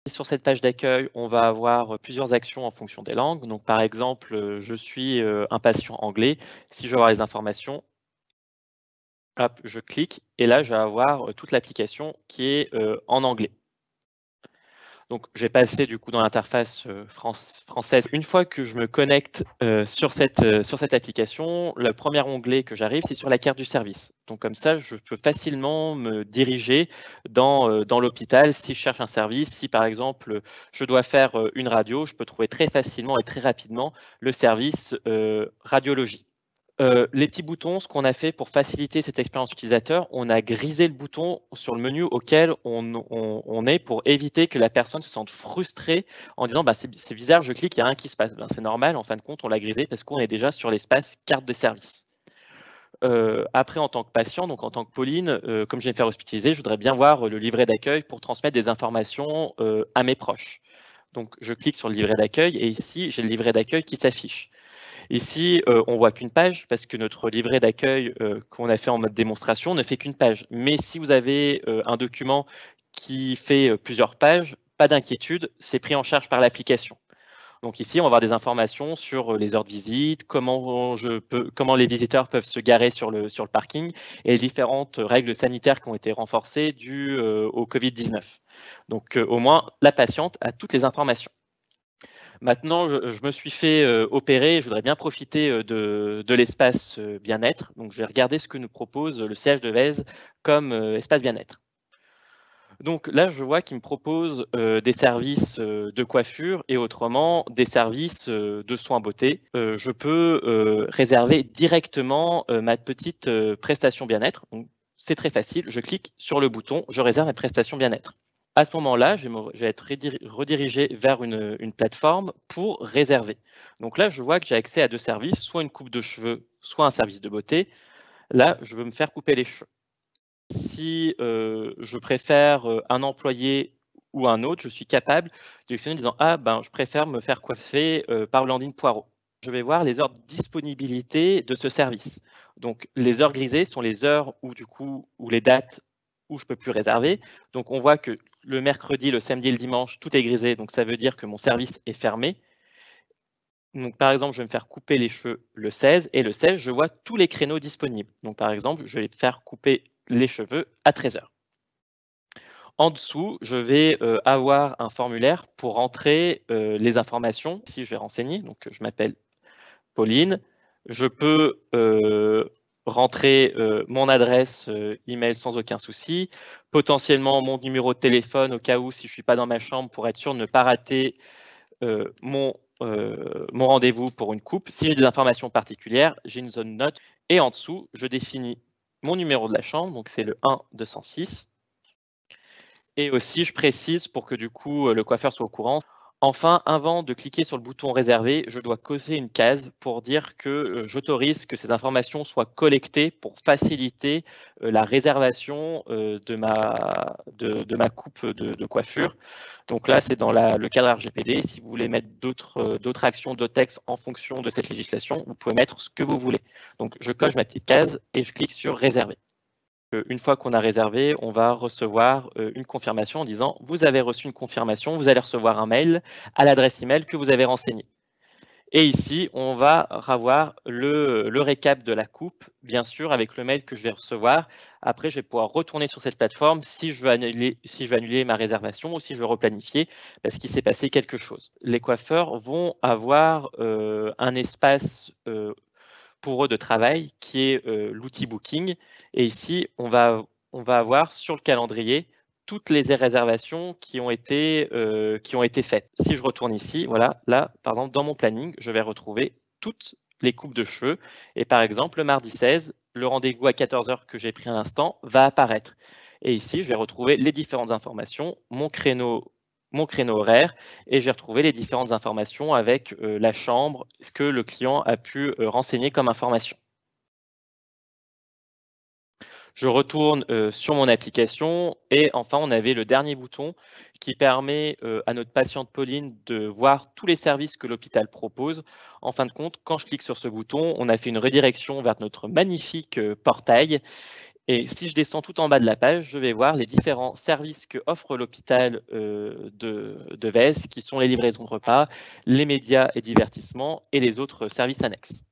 Sur cette page d'accueil, on va avoir plusieurs actions en fonction des langues. Donc, par exemple, je suis un patient anglais. Si je veux avoir les informations, hop, je clique et là, je vais avoir toute l'application qui est en anglais. Donc, je vais passer du coup dans l'interface française. Une fois que je me connecte sur cette application, le premier onglet que j'arrive, c'est sur la carte du service. Donc, comme ça, je peux facilement me diriger dans l'hôpital si je cherche un service. Si par exemple, je dois faire une radio, je peux trouver très facilement et très rapidement le service radiologie. Les petits boutons, ce qu'on a fait pour faciliter cette expérience utilisateur, on a grisé le bouton sur le menu auquel on est pour éviter que la personne se sente frustrée en disant bah, c'est bizarre, je clique, il n'y a rien qui se passe. Ben, c'est normal, en fin de compte, on l'a grisé parce qu'on est déjà sur l'espace carte de service. Après, en tant que patient, donc en tant que Pauline, comme je vais me faire hospitaliser, je voudrais bien voir le livret d'accueil pour transmettre des informations à mes proches. Donc, je clique sur le livret d'accueil et ici, j'ai le livret d'accueil qui s'affiche. Ici, on voit qu'une page parce que notre livret d'accueil qu'on a fait en mode démonstration ne fait qu'une page. Mais si vous avez un document qui fait plusieurs pages, pas d'inquiétude, c'est pris en charge par l'application. Donc ici, on va avoir des informations sur les heures de visite, comment les visiteurs peuvent se garer sur le parking et les différentes règles sanitaires qui ont été renforcées dues au Covid-19. Donc au moins, la patiente a toutes les informations. Maintenant, je me suis fait opérer, je voudrais bien profiter de l'espace bien-être. Donc, je vais regarder ce que nous propose le CH de Vèze comme espace bien-être. Donc là, je vois qu'il me propose des services de coiffure et autrement des services de soins beauté. Je peux réserver directement ma petite prestation bien-être. Donc, c'est très facile. Je clique sur le bouton, je réserve ma prestation bien-être. À ce moment-là, je vais être redirigé vers une plateforme pour réserver. Donc là, je vois que j'ai accès à 2 services, soit une coupe de cheveux, soit un service de beauté. Là, je veux me faire couper les cheveux. Si je préfère un employé ou un autre, je suis capable de sélectionner en disant ah ben je préfère me faire coiffer par Blandine Poirot. Je vais voir les heures de disponibilité de ce service. Donc les heures grisées sont les heures où du coup ou les dates où je peux plus réserver. Donc on voit que le mercredi, le samedi, le dimanche, tout est grisé. Donc ça veut dire que mon service est fermé. Donc, par exemple, je vais me faire couper les cheveux le 16 et le 16, je vois tous les créneaux disponibles. Donc, par exemple, je vais faire couper les cheveux à 13h. En dessous, je vais avoir un formulaire pour rentrer les informations. Ici, je vais renseigner. Donc, je m'appelle Pauline. Je peux rentrer mon adresse email sans aucun souci, potentiellement mon numéro de téléphone au cas où, si je ne suis pas dans ma chambre, pour être sûr de ne pas rater mon rendez-vous pour une coupe. Si j'ai des informations particulières, j'ai une zone note. Et en dessous, je définis mon numéro de la chambre, donc c'est le 1-206. Et aussi, je précise pour que du coup, le coiffeur soit au courant. Enfin, avant de cliquer sur le bouton réserver, je dois cocher une case pour dire que j'autorise que ces informations soient collectées pour faciliter la réservation de ma coupe de coiffure. Donc là, c'est dans le cadre RGPD. Si vous voulez mettre d'autres actions, d'autres textes en fonction de cette législation, vous pouvez mettre ce que vous voulez. Donc je coche ma petite case et je clique sur réserver. Une fois qu'on a réservé, on va recevoir une confirmation en disant « Vous avez reçu une confirmation, vous allez recevoir un mail à l'adresse email que vous avez renseignée ». Et ici, on va avoir le récap de la coupe, bien sûr, avec le mail que je vais recevoir. Après, je vais pouvoir retourner sur cette plateforme si je veux annuler ma réservation ou si je veux replanifier parce qu'il s'est passé quelque chose. Les coiffeurs vont avoir un espace pour eux de travail qui est l'outil Booking. Et ici, on va avoir sur le calendrier toutes les réservations qui ont été faites. Si je retourne ici, voilà, là, par exemple, dans mon planning, je vais retrouver toutes les coupes de cheveux. Et par exemple, le mardi 16, le rendez-vous à 14h que j'ai pris à l'instant va apparaître. Et ici, je vais retrouver les différentes informations, mon créneau horaire, et j'ai retrouvé les différentes informations avec la chambre, ce que le client a pu renseigner comme information. Je retourne sur mon application et enfin, on avait le dernier bouton qui permet à notre patiente Pauline de voir tous les services que l'hôpital propose. En fin de compte, quand je clique sur ce bouton, on a fait une redirection vers notre magnifique portail Et si je descends tout en bas de la page, je vais voir les différents services que offre l'hôpital de Vez, qui sont les livraisons de repas, les médias et divertissements et les autres services annexes.